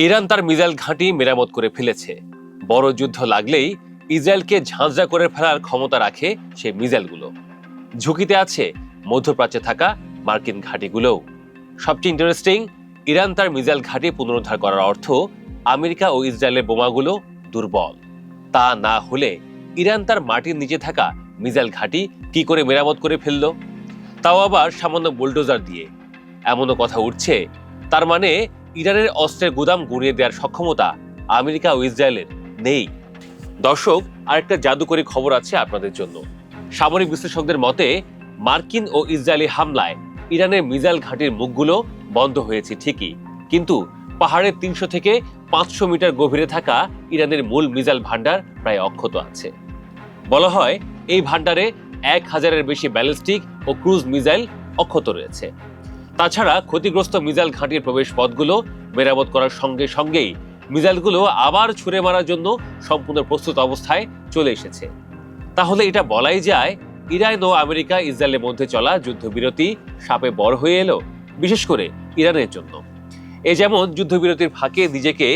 Iran তার missile ঘাঁটি মেরামত করে ফেলেছে। বড় যুদ্ধ লাগলেই ইসরায়েলকে ঝাঁঝরা করে ফেলার ক্ষমতা রাখে সেই মিসাইলগুলো। ঝুঁকিতে আছে মধ্যপ্রাচ্যে থাকা মার্কিন ঘাঁটিগুলোও। সবচেয়ে ইন্টারেস্টিং, ইরান তার মিসাইল ঘাঁটি পুনরুদ্ধার করার অর্থ আমেরিকা ও ইসরায়েলের বোমাগুলো দুর্বল। তা না হলে ইরান তার মাটির নিচে থাকা মিসাইল ঘাঁটি কি করে মেরামত করে ফেললো, তাও আবার সামান্য বুলডোজার দিয়ে। এমনও কথা উঠছে, তার মানে ইরানের অস্ত্রের গুদাম গুঁড়িয়ে দেওয়ার সক্ষমতা আমেরিকা ও ইসরায়েলের নেই। দর্শক, আরেকটা জাদুকরী খবর আছে আপনাদের জন্য। সামরিক বিশ্লেষকদের মতে মার্কিন ও ইসরায়েলি হামলায় ইরানের মিসাইল ঘাঁটির মুখগুলো বন্ধ হয়েছে ঠিকই, কিন্তু পাহাড়ের ৩০০ থেকে ৫০০ মিটার গভীরে থাকা ইরানের মূল মিসাইল ভান্ডার প্রায় অক্ষত আছে। বলা হয় এই ভান্ডারে ১,০০০-এর বেশি ব্যালিস্টিক ও ক্রুজ মিসাইল অক্ষত রয়েছে। তাছাড়া ক্ষতিগ্রস্ত মিসাইল ঘাঁটির প্রবেশ পথগুলো মেরামত করার সঙ্গে সঙ্গেই মিসাইলগুলো আবার ছুড়ে মারার জন্য সম্পূর্ণ প্রস্তুত অবস্থায় চলে এসেছে। তাহলে এটা বলাই যায় ইরান ও আমেরিকা ইসরায়েলের মধ্যে চলা যুদ্ধবিরতি সাপে বর হয়ে এলো, বিশেষ করে ইরানের জন্য। এ যেমন যুদ্ধবিরতির ফাঁকে নিজেকে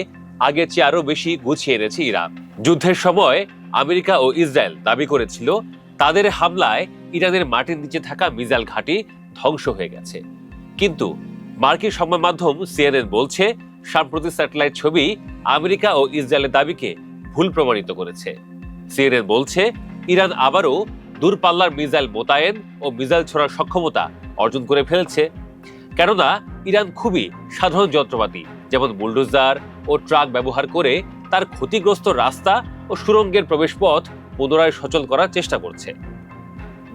আগের চেয়ে আরো বেশি গুছিয়ে এনেছে ইরান। যুদ্ধের সময় আমেরিকা ও ইসরায়েল দাবি করেছিল তাদের হামলায় ইরানের মাটির নিচে থাকা মিসাইল ঘাঁটি ধ্বংস হয়ে গেছে, কিন্তু মার্কিন সংবাদ মাধ্যম সিএনএন বলছে সাম্প্রতিক স্যাটেলাইট ছবি আমেরিকা ও ইসরায়েলের দাবিকে ভুল প্রমাণিত করেছে। সিএনএন বলছে ইরান আবারও দূরপাল্লার মিসাইল মোতায়েন ও মিসাইল ছোড়ার সক্ষমতা অর্জন করে ফেলছে। কেননা ইরান খুবই সাধারণ যন্ত্রপাতি যেমন বুলডোজার ও ট্রাক ব্যবহার করে তার ক্ষতিগ্রস্ত রাস্তা ও সুড়ঙ্গের প্রবেশপথ পুনরায় সচল করার চেষ্টা করছে।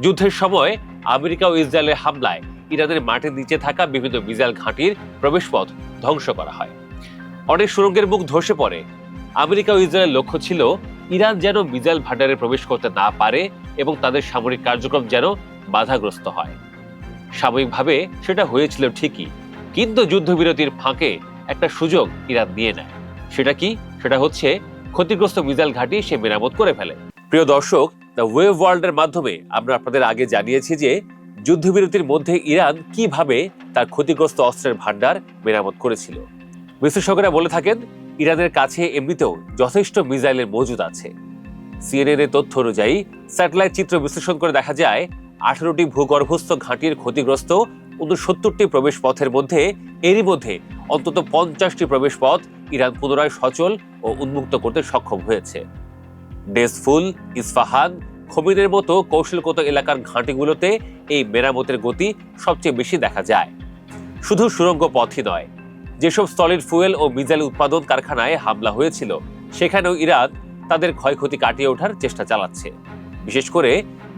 যুদ্ধের সময় আমেরিকা ও ইসরায়েলের হামলায় ইরানের মাটির নিচে থাকা বিভিন্ন মিসাইল ঘাঁটির প্রবেশপথ ধ্বংস করা হয়, অনেক সুড়ঙ্গের মুখ ধসে পড়ে। আমেরিকা ও ইসরায়েলের লক্ষ্য ছিল ইরান যেন মিসাইল ভান্ডারে প্রবেশ করতে না পারে এবং তাদের সামরিক কার্যক্রম যেন বাধাগ্রস্ত হয়। সাময়িকভাবে সেটা হয়েছিল ঠিকই, কিন্তু যুদ্ধবিরতির ফাঁকে একটা সুযোগ ইরান নিয়ে নেয়। সেটা কি? সেটা হচ্ছে ক্ষতিগ্রস্ত মিসাইল ঘাঁটি সে মেরামত করে ফেলে। প্রিয় দর্শক, দ্য ওয়েব ওয়ার্ল্ডের মাধ্যমে আমরা আপনাদের আগে জানিয়েছি যে যুদ্ধবিরতির মধ্যে ইরান কিভাবে তার ক্ষতিগ্রস্ত অস্ত্রের ভান্ডার মেরামত করেছিল। বিশ্লেষকেরা বলে থাকেন ইরানের কাছে এমনিতেও যথেষ্ট মিসাইলের মজুদ আছে। সিএনএন এর তথ্য অনুযায়ী স্যাটেলাইট চিত্র বিশ্লেষণ করে দেখা যায় 18টি ভূগর্ভস্থ ঘাঁটির ক্ষতিগ্রস্ত 69টি প্রবেশ পথের মধ্যে এরই মধ্যে অন্তত 50টি প্রবেশ পথ ইরান পুনরায় সচল ও উন্মুক্ত করতে সক্ষম হয়েছে। ডেসফুল, ইস্পাহান, খমিনের মতো কৌশলগত এলাকার ঘাঁটিগুলোতে এই মেরামতের গতি সবচেয়ে বেশি দেখা যায়। শুধু সুড়ঙ্গ পথই নয়, যেসব সলিড ফুয়েল ও মিসাইল উৎপাদন কারখানায় হামলা হয়েছিল সেখানেও ইরান তাদের ক্ষয়ক্ষতি কাটিয়ে ওঠার চেষ্টা চালাচ্ছে। বিশেষ করে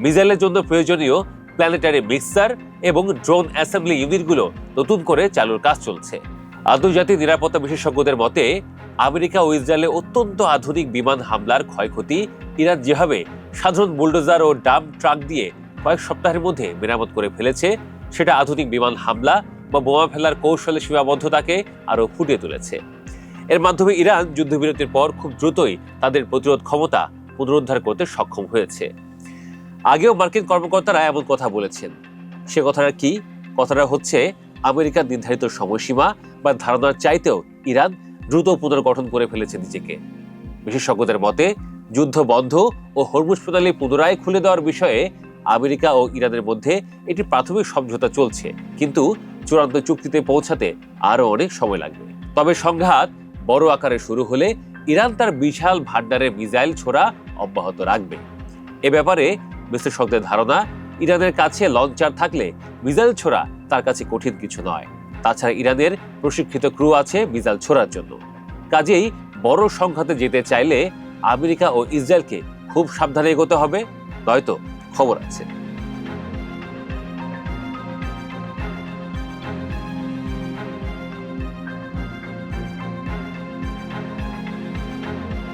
মিসাইলের জন্য প্রয়োজনীয় প্ল্যানেটারি মিক্সার এবং ড্রোন অ্যাসেম্বলি ইউনিটগুলো নতুন করে চালুর কাজ চলছে। আন্তর্জাতিক নিরাপত্তা বিশেষজ্ঞদের মতে আমেরিকা ও ইসরায়েলে অত্যন্ত আধুনিক বিমান হামলার ক্ষয়ক্ষতি ইরান যেভাবে সাধারণ বুলডোজার ও ডাম্প ট্রাক দিয়ে কয়েক সপ্তাহের মধ্যে মেরামত করে ফেলেছে, সেটা আধুনিক বিমান হামলা বা বোমা ফেলার কৌশলের সীমাবদ্ধতাকে আরো ফুটিয়ে তুলেছে। এর মাধ্যমে ইরান যুদ্ধবিরতির পর খুব দ্রুতই তাদের প্রতিরোধ ক্ষমতা পুনরুদ্ধার করতে সক্ষম হয়েছে। আগেও মার্কিন কর্মকর্তারা এমন কথা বলেছেন। সে কথাটা কি? কথাটা হচ্ছে আমেরিকার নির্ধারিত সময়সীমা বা ধারণার চাইতেও ইরান দ্রুত পুনর্গঠন করে ফেলেছে নিজেকে। বিশেষজ্ঞদের মতে যুদ্ধ বন্ধ ও হরমুজ প্রণালী পুনরায় খুলে দেওয়ার বিষয়ে আমেরিকা ও ইরানের মধ্যে একটি প্রাথমিক সমঝোতা চলছে, কিন্তু চূড়ান্ত চুক্তিতে পৌঁছাতে আরো অনেক সময় লাগবে। তবে সংঘাত বড় আকারে শুরু হলে ইরান তার বিশাল ভান্ডারের মিসাইল ছোড়া অব্যাহত রাখবে। এ ব্যাপারে বিশ্লেষকদের ধারণা ইরানের কাছে লঞ্চার থাকলে মিসাইল ছোড়া তার কাছে কঠিন কিছু নয়। তাছাড়া ইরানের প্রশিক্ষিত ক্রু আছে মিসাইল ছোড়ার জন্য। কাজেই বড় সংঘাতে যেতে চাইলে আমেরিকা ও ইসরায়েলকে খুব সাবধানে এগোতে হবে, নয়তো খবর আছে।